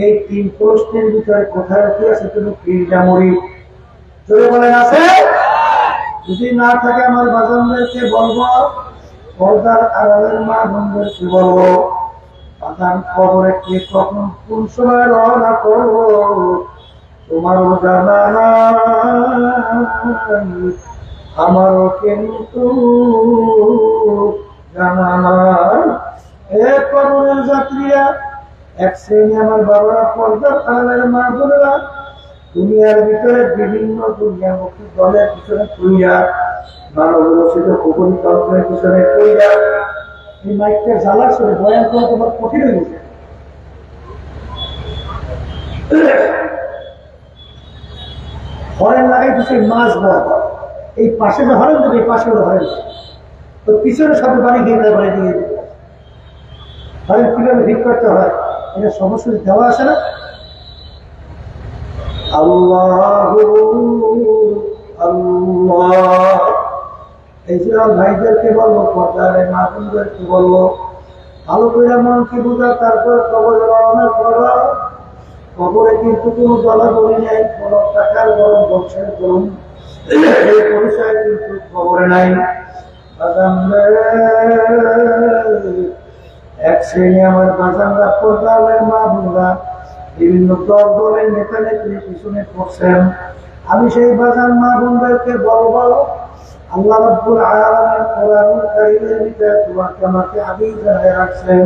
এই তিন প্রশ্নের ভিতরে কোথায় কি আছে? তুমি পীরজামুরি জোরে বলেন আছে? যদি না থাকে আমার বাজানদেরকে বলবো, পর্দার আড়ালের মা বোনদেরকে বলবো, বাজান খবরে কে কখন কোন সময় রওনা করবো তোমারও জানা নাই, আমারও কিন্তু জানা নাই। এ কবরের যাত্রীরা, এক শ্রেণী আমার বাবারা, পর্দার আড়ালের মা বোনেরা, দুনিয়ার ভিতরে বিভিন্ন দুনিয়ামুখী দলের পিছনে কইয়া, মানব রচিত কুকুরি তন্ত্রের পিছনে কইয়া, এই মাইকটা জ্বালার সঙ্গে বয়ান করা তোমার কঠিন হয়ে গেছে। হরেন লাগাই কিছু মাছ বরাবর, এই পাশে যে হরেন দেবে, এই পাশে হরেন, তো পিছনে সাথে বাড়ি গিয়ে বাড়ি দিয়ে দেবে। হরেন কিভাবে ঠিক করতে হয় এটা সমস্যা দেওয়া আছে না? আল্লাহু আল্লাহ। এই যে ভাইদেরকে বলবো, পর্দারে মা বোনদেরকে বলবো, ভালো করে মনকে বোঝা, তারপর কবরে রওনা করা। কবরে কিন্তু কোনো দলাদলি নেই, কোনো টাকার গরম, বংশের গরম, এই পরিচয় কিন্তু কবরে নাই। এক শ্রেণী আমার বাজানরা, পর্দারের মা বোনরা, বিভিন্ন দল দলের নেতা নেত্রী পিছনে পড়ছেন। আমি সেই বাজান মা বোনদেরকে বলবো, আল্লাহ রাব্বুল আলামিন কোরআনুল কারীমের ভিতরে তোমাকে আমাকে আগে জানায় রাখছেন,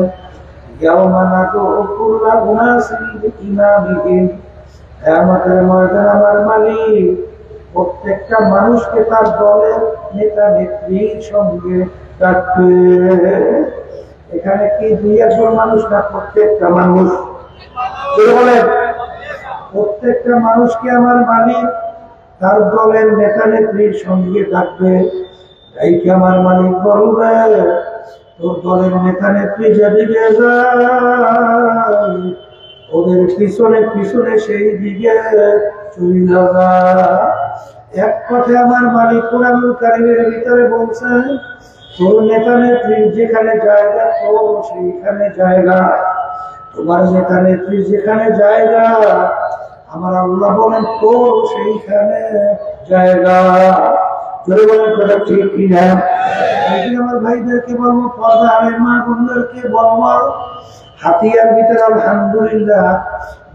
ইয়াউমা নাদউ কুল্লা উনাসিন বিইমামিহিম। কিয়ামতের ময়দানে আমার মালিক প্রত্যেকটা মানুষকে তার দলের নেতা নেত্রীর সঙ্গে ডাকবে। এখানে কি দুই একজন মানুষ না, প্রত্যেকটা মানুষ? বলেন, প্রত্যেকটা মানুষকে আমার মালিক তার দলের নেতা নেত্রীর সঙ্গে ডাকবে। ডাইকে আমার মালিক বলবে, তোর দলের নেতা নেত্রী যেদিকে যায়, ওদের পিছনে পিছনে সেই দিকে চলে যা। এক কথায় আমার মালিক কোরআনুল কারীমের ভিতরে বলছেন, তোর নেতা নেত্রীর যেখানে জায়গা, তোর সেইখানে জায়গা। তোমার নেতা নেত্রী যেখানে জায়গা, আমার আল্লাহ বলেন তোর সেইখানে জায়গা। জোরে বলেন কথা ঠিক কিনা? আমার ভাইদেরকে বলবো, পর্দারের মা বোনদেরকে বলবো, হাতিয়ার ভিতরে আলহামদুলিল্লাহ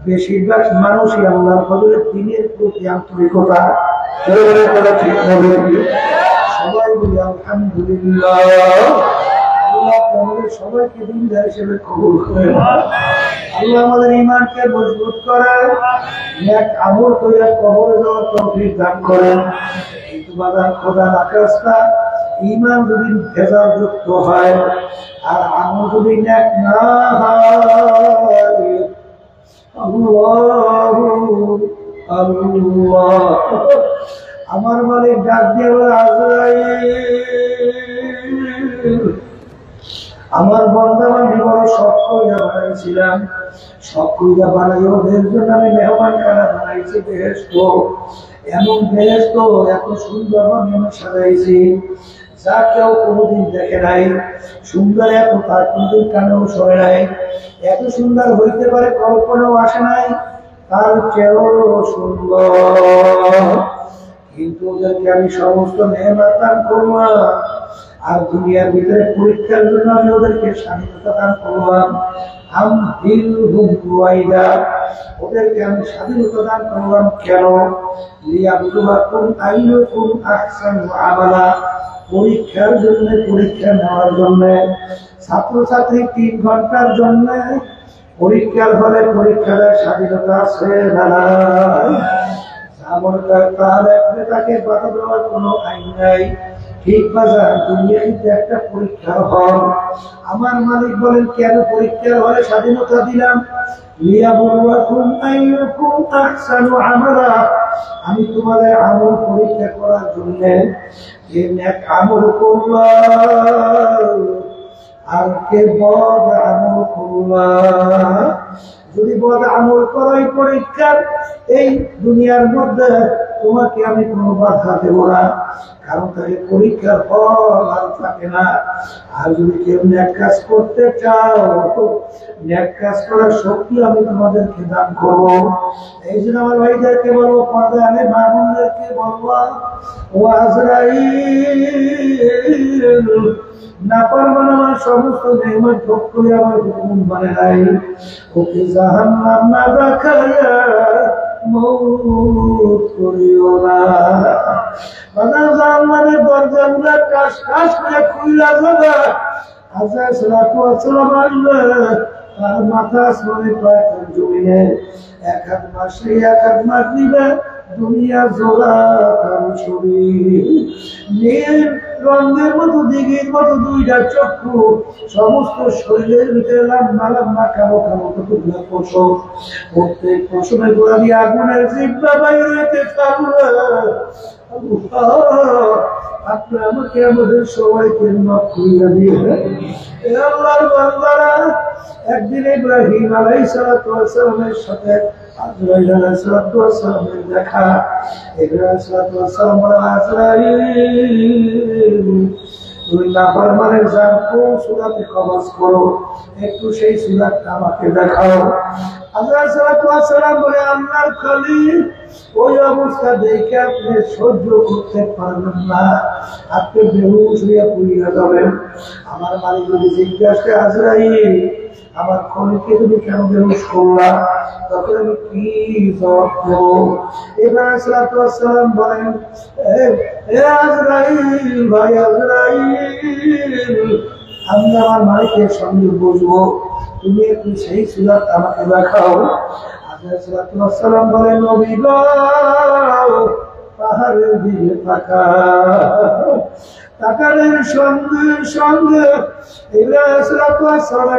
বেশিরভাগ মানুষই আল্লাহর ফজলে দিনের প্রতি আন্তরিকতা। জোরে বলেন কথা ঠিক হবে? সবাই বলি আলহামদুলিল্লাহ। আমাদের সবাইকে দিনদার হিসেবে কবুল করে, আল্লাহ আমাদের ঈমানকে মজবুত করেন, নেক আমল করে কবরে যাওয়ার তৌফিক দান করেন। কিন্তু বাবা খোদার আকাশটা, ঈমান যদি ভেজালযুক্ত হয় আর আমল যদি নেক না হয়, আল্লাহু আল্লাহ, আমার মালিক ডাক দিয়ে বলে, আজরাইল, আমার বান্দা বান্দি বড় শখ কইরা বানাইছিলাম, শখ কইরা বানাই ওদের জন্য আমি মেহমান খানা বানাইছি, বেহেশত। এমন বেহেশত এত সুন্দর আমি সাজাইছি, যা কেউ কোনোদিন দেখে নাই। সুন্দর এত তার কোনোদিন কানেও শোনে নাই, এত সুন্দর হইতে পারে কল্পনাও আসে নাই, তার চেয়েও সুন্দর। কিন্তু ওদেরকে আমি সমস্ত নেয়ামত দান করলাম, আর দুনিয়ার ভিতরে পরীক্ষার জন্য আমি ওদেরকে স্বাধীনতা দান করলাম। ওদেরকে আমি স্বাধীনতা দান করলাম কেন? লিয়াবলুয়াকুম আইয়ুকুম আহসানু আমালা, পরীক্ষার জন্য, পরীক্ষা নেওয়ার জন্য। ছাত্রছাত্রী 3 ঘন্টার জন্য পরীক্ষার হলে পরীক্ষা দেওয়ার স্বাধীনতা আছে না? তাহলে তাকে বাধা দেওয়ার কোনো আইন নাই। ঠিক বাজার দুনিয়াতে একটা পরীক্ষার হল। আমার মালিক বলেন, কেন পরীক্ষার হলে স্বাধীনতা দিলাম? লিয়াবলুয়াকুম আইয়ুকুম আহসানু আমালা, আমি তোমাদের আমল পরীক্ষা করার জন্য। যে নেক আমল করবা আর কে বদ আমল করলা। যদি বদ আমল করাই পরীক্ষার এই দুনিয়ার মধ্যে তোমাকে আমি কোনো বাধা দেব না, কারণ তাকে পরীক্ষার ফল আর থাকে না। আর যদি কেউ ন্যাক কাজ করতে চাও, ন্যাক কাজ করার শক্তি আমি তোমাদেরকে দান করবো। এই জন্য আমার ভাইদেরকে বলবো, পর্দা আলে মা বোনদেরকে বলবো, ও আজরাইল নাফরমান আমার সমস্ত নেয়ামত ভোগ করে আমার হুকুম মানে নাই, ওকে জাহান্নাম না দেখাইয়া মৌত করিও না। বাজার জাহান্নামের দরজাগুলা টাস টাস করে খুইলা যাবে। আজরাইল সালাতু ওয়াস সালাম আসবে, তার মাথা আসমানে কয়েকটা জমিনে, এক হাত মাসে এক হাত মাস দিবে দুনিয়া জোড়া কারো শরীর। নীল রঙের মতো দিঘির মতো দুইটা চক্ষু, সমস্ত শরীরের ভিতরে লাম্বা লাম্বা কালো কালো কতগুলো পশম, প্রত্যেক পশমের গোড়া দিয়ে আগুনের জিহ্বা বাইরে থাকবে। আপনি আমাকে আমাদের সবাইকে মাফ করিয়া দিয়ে আল্লাহর বান্দারা। একদিন ইব্রাহিম আলাইহিস সালামের সাথে আজরাইল আলাইহিস সালামের দেখা। ইব্রাহিম আলাইহিস সালাম বলেন, আজরাইল তুমি নাফরমানের জান কোন সূরাতে কবজ করো, একটু সেই সূরাটা আমাকে দেখাও। আজরাইল সালাম বলে, আল্লাহর খলিল ওই অবস্থা দেখে আপনি সহ্য করতে পারবেন না, আপনি বেহুশ হইয়া পড়িয়া যাবেন। আমার মালিক যদি জিজ্ঞাসা, আজরাইল আমার খলিলকে তুমি কেন বেহুশ করলা, তখন আমি কি জবাব দেব? ইব্রাহিম সালাম বলেন, হে আজরাইল ভাই আজরাইল, আমি আমার মালিকের সঙ্গে বসবো, তুমি একটু সেই সূরাটা আমাকে দেখাও। সালাম বলেন, নবী গো পাহাড়ের দিকে তাকা। তাকালের সঙ্গে সঙ্গে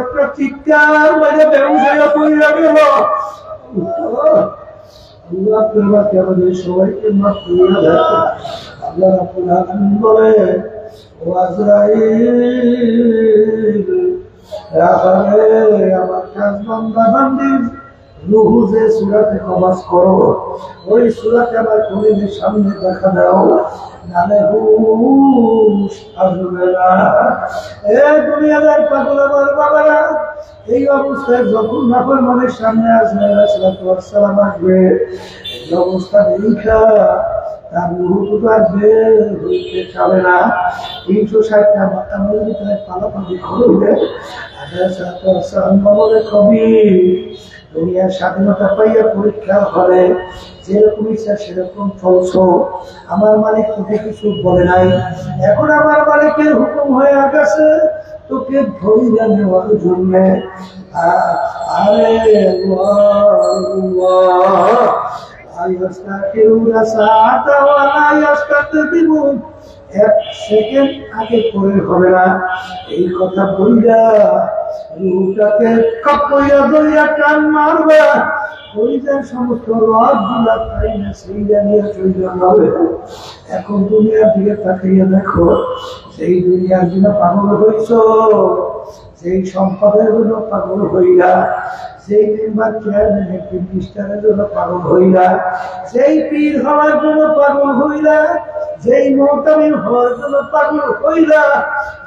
একটা চিৎকার বাজে বেহুশ হইয়া পড়িয়া গেল। আল্লাহ আপনাকে আমাদের সবাইকে মাফ করিয়া দেন। আল্লাহ রাব্বুল আলামিন বলে, ও আজরাইল আমার কাজ বান্দা বান্দির রুহু যে সূরাতে কবজ করো, ওই সূরাতে আমার খলিলের সামনে দেখা দাও, নালে হুশ আসবে না। এ দুনিয়ার পাগল আমার বাবারা, এই অবস্থায় যখন নাফরমানের সামনে আজরাইল আলাইহিস সালাম আসবে, এই অবস্থা দেখা তার রুহু তো আর বের হইতে চাবে না। 360টা মাতামের ভিতরে পালাপালি করবে। আজরাইল সালাম বলে, কবি দুনিয়ার স্বাধীনতা পাইয়া পরীক্ষা হলে যেরকম ইচ্ছা সেরকম চলছো, আমার মালিক তোকে কিছু বলে নাই, এখন আমার মালিকের হুকুম হয়ে গেছে তোকে ধরিয়া নেওয়ার জন্য। আরে এক সেকেন্ড আগে করে হবে না, এই কথা বললা রুহটাকে কাপড়িয়া ধরিয়া টান মারবে, ওই যে সমস্ত রথ গুলা তাই না সেই জানিয়ে চলে যাবে। এখন দুনিয়ার দিকে তাকাইয়া দেখো, সেই দুনিয়ার জন্য পাগল হইছ, সেই সম্পদের জন্য পাগল হইলা, সেই মেম্বার চেয়ারম্যানের মিনিস্টারের জন্য পাগল হইলা, সেই পীর হওয়ার জন্য পাগল হইলা, যেই মোহতামিম হওয়ার জন্য পাগল হইলা,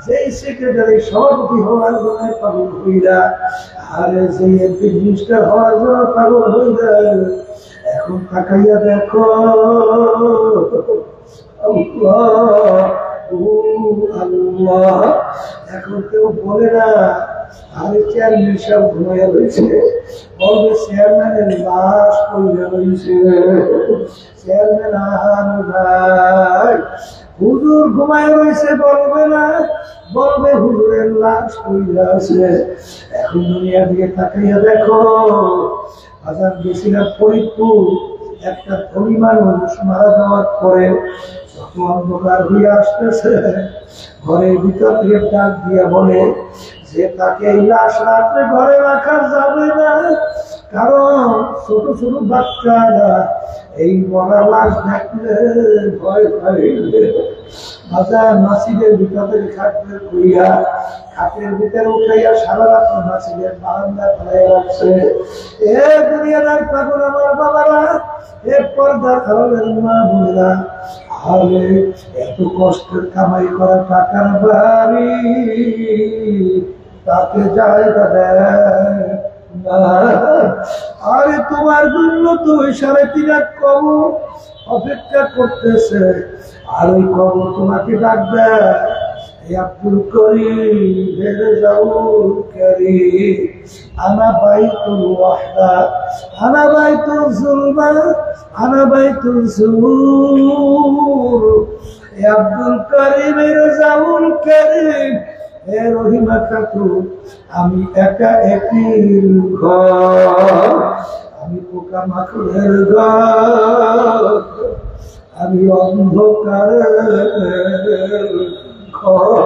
যেই সেক্রেটারি সভাপতি হওয়ার জন্য পাগল হইলা, আর সেই এমপি মিনিস্টার হওয়ার জন্য পাগল হইলা। এখন তাকাইয়া দেখো, আল্লাহ এখন কেউ বলে না আরে চেয়ারম্যান সব ঘুমাইয়া রয়েছে, বলবে চেয়ারম্যানের লাশ পড়িয়া রয়েছে, চেয়ারম্যান আর নাই, হুজুর ঘুমায় রয়েছে বলবে না, বলবে হুজুরের লাশ পড়িয়া আছে। এখন দুনিয়া দিকে তাকাইয়া দেখো, বাজার গেছিলাম ফরিদপুর, একটা ধনী মানুষ মারা যাওয়ার পরে যত অন্ধকার হয়ে আসতেছে, ঘরের ভিতর থেকে ডাক দিয়া বলে যে তাকে এই লাশ রাত্রে ঘরে রাখা যাবে না, কারণ ছোট ছোট বাচ্চারা এই মরা লাশ দেখলে ভয় পাইবে। বাজার মাসিদের ভিতরে খাটবে কইয়া হাতের ভিতরে উঠাইয়া সারা রাত মাসিদের বারান্দা ফেলাই রাখছে। এ দুনিয়াদার পাগল আমার বাবারা, এ পর্দা খাওয়ালেন মা বোনেরা, আরে এত কষ্টের কামাই করা টাকার বাড়ি তাকে জায়গা দেয় না। আরে তোমার জন্য তো ওই 3.5 লাখ কবর অপেক্ষা করতেছে, আর ওই কবর তোমাকে ডাক দেয়, আব্দুল করিম জাউল করিম, আনা বাইতুল ওয়াহদা, আনা বাইতুল জুলমা, আনা বাইতুল জুর। আব্দুল করিম জাউল করিম, হে রহিমা খাতুন, আমি একা একই ঘর, আমি পোকা মাকড়ের ঘর, আমি অন্ধকারের ঘর।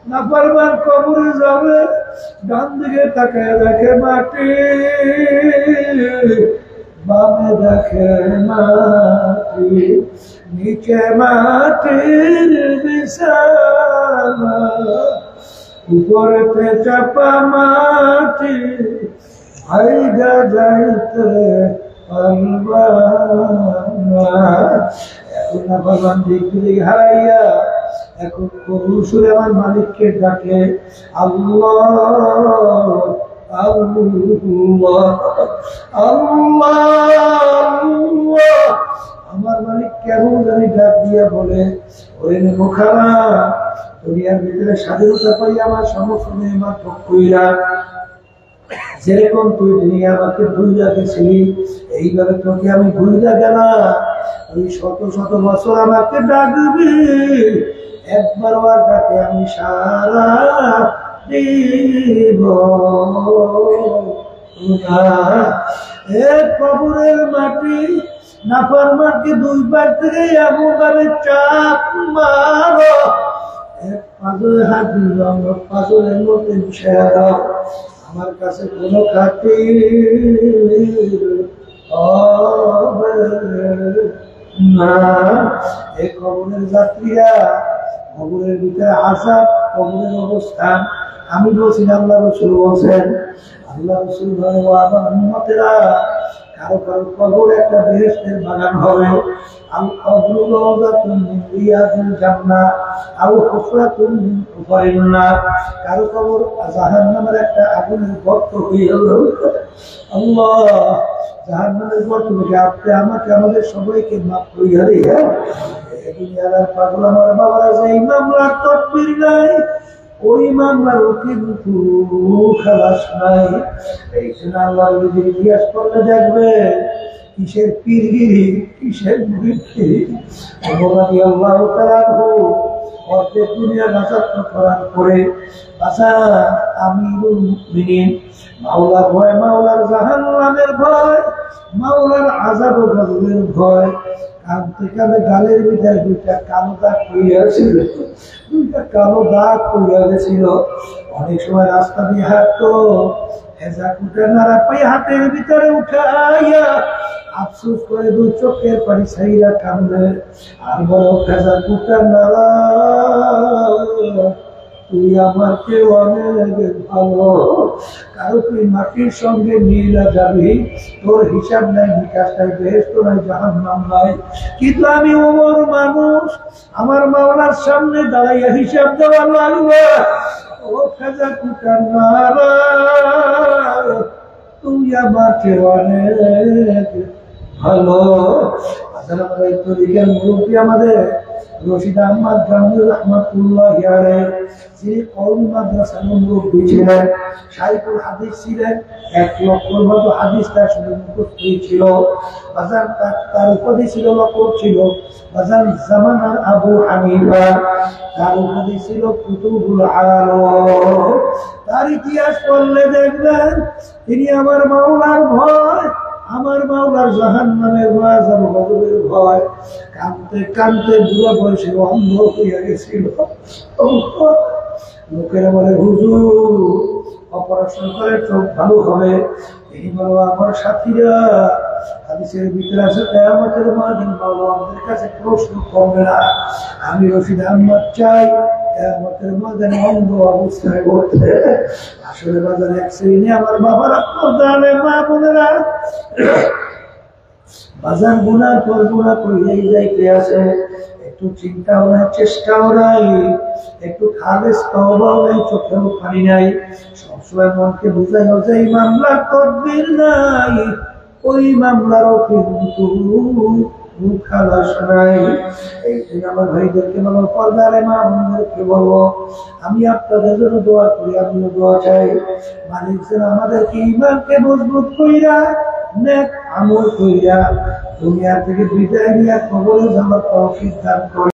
নাফরমান কবরে যাবে, ডান দিকে তাকায় দেখে মাটি, বামে দেখে মাটি, নিচে মাটির বিছানা, উপরেতে চাপা মাটি, ভাইগা যাইতে পারবা না। এখন ভগবান দিক হারাইয়া এখন করুণ সুরে আমার মালিককে ডাকে, আল্লাহ আল্লাহ আল্লাহ। আমার মালিক কেমন জানি ডাক দিয়া বলে, ওরে মুখানা, দুনিয়ার ভিতরে স্বাধীনতা পাই আমার সমস্ত আমার কইরা, যেরকম তুই দুনিয়া আমাকে ভুইলা গেছিলি, এইভাবে তোকে আমি ভুইলা গেলাম। ওই শত শত বছর আমাকে ডাকবি, একবার আর ডাকে আমি সারা দিব না। এ কবরের মাটি, নাফরমানকে 2 বার থেকে এমনভাবে চাপ মারো, এক পাজরে হাত দিল, আমরা পাজরের মধ্যে মিশিয়ে দাও, আমার কাছে কোনো খাতির হবে না। এই কবরের যাত্রীরা, কবরের ভিতরে আযাব, কবরের অবস্থান আমি বলছি না, আল্লাহ রাসূল বলছেন। আল্লাহ রাসূল বলেন, ও আমার উম্মতেরা, কারো কারো কবর একটা বেহেশতের বাগান হবে, আল কবরু রাওযাতুন মিন রিয়াদিল জান্নাহ আও হুফরাতুন মিন হুফারিন নার, কারো কবর জাহান্নামের একটা আগুনের গর্ত হয়ে গেল। আল্লাহ, জাহান্নামের গর্ত থেকে আপনি আমাকে আমাদের সবাইকে মাফ করিয়া দিও। এই দুনিয়ার পাগল আমার বাবারা, যে মামলার তকবীর নাই, ওই মামলারও কিন্তু খালাস নাই। এই জন্য আল্লাহ যদি ইতিহাস করলে দেখবে কিসের পীরগিরি, কিসের মুরিদগিরি। আল্লাহ তাআলা অর্ধেক দুনিয়া রাজত্ব করার পরে আমিরুল মুমিনিন, মাওলার ভয়, মাওলার জাহান্নামের ভয়, মাওলার আযাব ও গজবের ভয়, কাঁদতে কাঁদতে গালের ভিতরে 2টা কালো দাগ পড়িয়াছিল, 2টা কালো দাগ পড়িয়া গেছিল। অনেক সময় রাস্তা দিয়ে হাঁটতো, হেজা কুটা নাড়া পাই হাতের ভিতরে উঠাইয়া আফসোস করে 2 চোখের পানি ছাইরা কান্দে, আর বলো, হেজা কুটা নাড়া, তুই আমাকে অনেক ভালো, কারো তুই মাটির সঙ্গে মিলা যাবি, তোর হিসাব নাই, বিকাশ নাই, বেহেশত নাই, জাহান্নাম নাই, কিন্তু আমি ওমর মানুষ, আমার মাওলার সামনে দাঁড়াইয়া হিসাব দেওয়া লাগবে। ও খাজা কুটার নারা, তুই আমাকে অনেক ভালো। আমাদের তরিকার মুরব্বী আমাদের রশিদ আহমদ গাঙ্গুর রহমাতুল্লাহ আলাইহি, যিনি কওমি মাদ্রাসার মুরব্বী ছিলেন, শাইখুল হাদিস ছিলেন, 1 লক্ষর মতো হাদিস তার শুনে মুখস্থ ছিল। বাজার তার উপাধি ছিল, লকব ছিল বাজার জামানার আবু হানিফা, তার উপাধি ছিল কুতুবুল আলম। তার ইতিহাস পড়লে দেখবেন তিনি আমার মাওলার ভয়, আমার মাওলার জাহান্নামের ভয়, আযাব গজবের ভয়, কাঁদতে কাঁদতে বুড়া বয়সে অন্ধ হইয়া গেছিল। লোকেরা বলে, হুজুর অপারেশন করে চোখ ভালো হবে। এই বলো, আমার সাথীরা হাদিসের ভিতরে আছে কিয়ামতের মাঠে মাওলাদের কাছে প্রশ্ন করবে না। আমি রশিদ আহমদ চাই কিয়ামতের ময়দানে অন্ধ অবস্থায় করতে। আসলে বাজারে এক শ্রেণী আমার বাবারা পর্দালে মা বোনেরা বাজার গুনার পর গুনাহ কইলেই যাইতে আছে, একটু চিন্তাও নাই, চেষ্টাও নাই, একটু খালেস তওবাও নাই, চোখেও পানি নাই। সবসময় মনকে বুঝাই যে এই মামলার তদবির নাই, ওই মামলারও কিন্তু খালাস নাই। এই জন্য আমার ভাইদেরকে বলো, পর্দারে মা বোনদেরকে বলবো, আমি আপনাদের জন্য দোয়া করি, আমিও দোয়া চাই। মালিক যেন আমাদেরকে ঈমানকে মজবুত কইরা নেক আমল কইরা দুনিয়া থেকে বিদায় নিয়ে কবরে যাওয়ার তৌফিক দান করে।